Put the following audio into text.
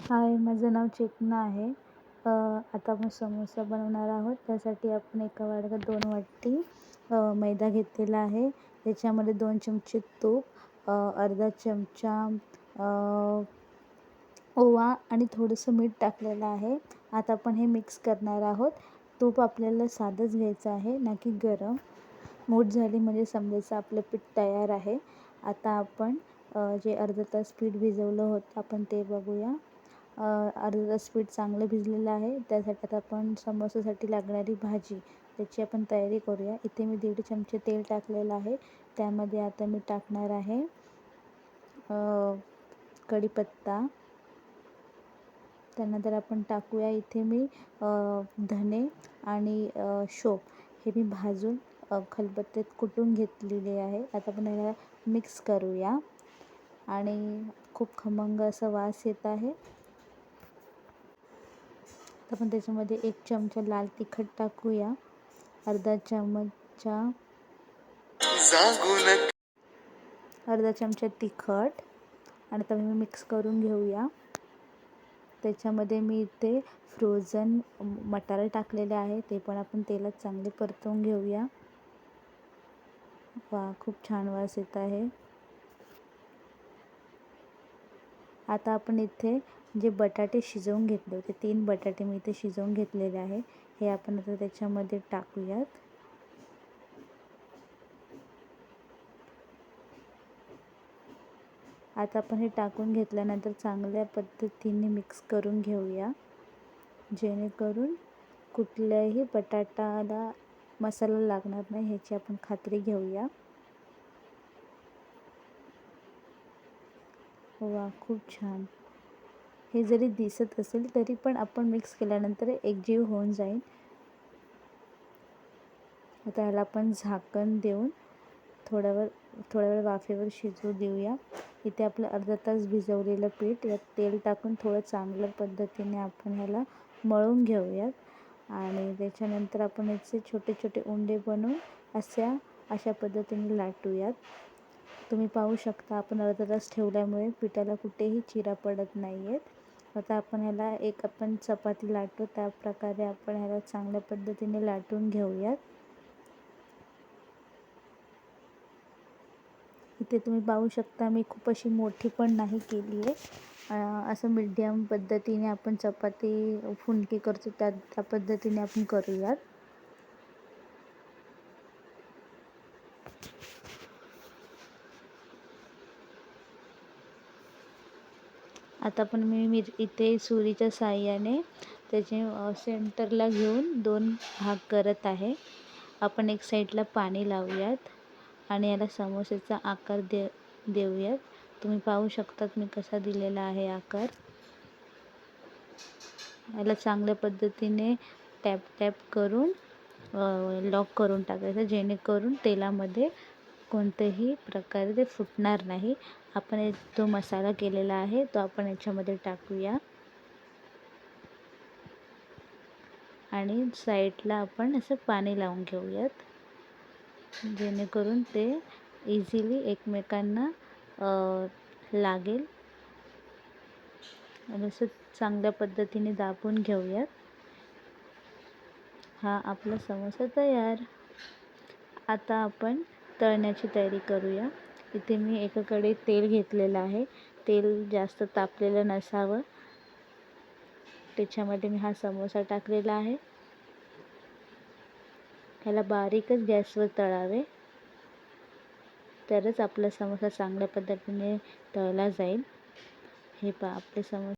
हाय, माझं नाव चेतना आहे. आता आपण समोसा बनवणार आहोत. त्यासाठी आपण एका वाडग्यात 2 वाटी मैदा घेतलेला आहे. त्याच्यामध्ये 2 चमचे तूप, अर्धा चमचा ओवा आणि थोडंसं मीठ टाकलेलं आहे. आता आपण हे मिक्स करणार आहोत. तूप आपल्याला साधंच घ्यायचं आहे, ना की गरम. मूठ झाली म्हणजे समजायचं आपलं पीठ तयार आहे. आता आपण जे अर्धा तास पीठ भिजवलं होतं आपण ते बघूया. अर्धा तास पीठ चांगलं भिजलेलं आहे. त्यासाठी आता आपण समोसासाठी लागणारी भाजी त्याची आपण तयारी करूया. इथे मी 1.5 चमचे तेल टाकलेलं आहे. त्यामध्ये आता मी टाकणार आहे कढीपत्ता. त्यानंतर आपण टाकूया इथे मी धने आणि शोप हे मी भाजून खलबत्त्यात कुटून घेतलेले आहे. आता आपण याला मिक्स करूया आणि खूप खमंग असा वास येत आहे. आपण त्याच्यामध्ये 1 चमचा लाल तिखट टाकूया, अर्धा चमचा तिखट आणि आता मी मिक्स करून घेऊया. त्याच्यामध्ये मी इथे फ्रोझन मटार टाकलेले आहे, ते पण आपण तेलात चांगले परतवून घेऊया. वा, खूप छान वास येत आहे. आता आपण इथे जे बटाटे शिजवून घेतले होते, 3 बटाटे मी इथे शिजवून घेतलेले आहे, हे आपण आता त्याच्यामध्ये टाकूयात. आता आपण हे टाकून घेतल्यानंतर चांगल्या पद्धतीने मिक्स करून घेऊया, जेणेकरून कुठल्याही बटाट्याला मसाला लागणार नाही ह्याची आपण खात्री घेऊया. वा, खूप छान. हे जरी दिसत असेल तरी पण आपण मिक्स केल्यानंतर एकजीव होऊन जाईल. आता याला आपण झाकण देऊन थोड्या वेळ वाफेवर शिजू देऊया. इथे आपलं अर्धा तास भिजवलेलं पीठ यात तेल टाकून थोडं चांगल्या पद्धतीने आपण ह्याला मळून घेऊयात आणि त्याच्यानंतर आपण याचे छोटे छोटे उंडे बनवून अशा पद्धतीने लाटूयात. तुम्ही पाहू शकता आपण अर्धा तास ठेवल्यामुळे पिठाला कुठेही चिरा पडत नाही आहेत. आता आपण ह्याला आपण चपाती लाटतो त्या प्रकारे आपण ह्याला चांगल्या पद्धतीने लाटून घेऊयात. इथे तुम्ही पाहू शकता मी खूप अशी मोठी पण नाही केली आहे. असं मीडियम पद्धतीने आपण चपाती फुंकी करतो त्या पद्धतीने आपण करूयात. आता पण मी इथे सुरीच्या साहाय्याने त्याचे सेंटरला घेऊन 2 भाग करत आहे. आपण एक साईडला पाणी लावूयात आणि याला समोसेचा आकार देऊयात. तुम्ही पाहू शकतात मी कसा दिलेला आहे आकार. याला चांगल्या पद्धतीने टॅप करून लॉक करून टाकायचं, जेणेकरून तेलामध्ये कोणत्याही प्रकारे ते फुटणार नाही. आपण जो मसाला केलेला आहे तो आपण याच्यामध्ये टाकूया आणि साईडला आपण असं पाणी लावून घेऊयात, जेणेकरून ते इझिली एकमेकांना लागेल. आणि असं चांगल्या पद्धतीने दाबून घेऊयात. हा आपला समोसा तयार. आता आपण तळण्याची तयारी करूया. इथे मी एकाकडे तेल घेतलेलं आहे. तेल जास्त तापलेलं नसावं. त्याच्यामध्ये मी हा समोसा टाकलेला आहे. ह्याला बारीकच गॅसवर तळावे, तरच आपला समोसा चांगल्या पद्धतीने तळला जाईल. हे पहा, आपले समोसे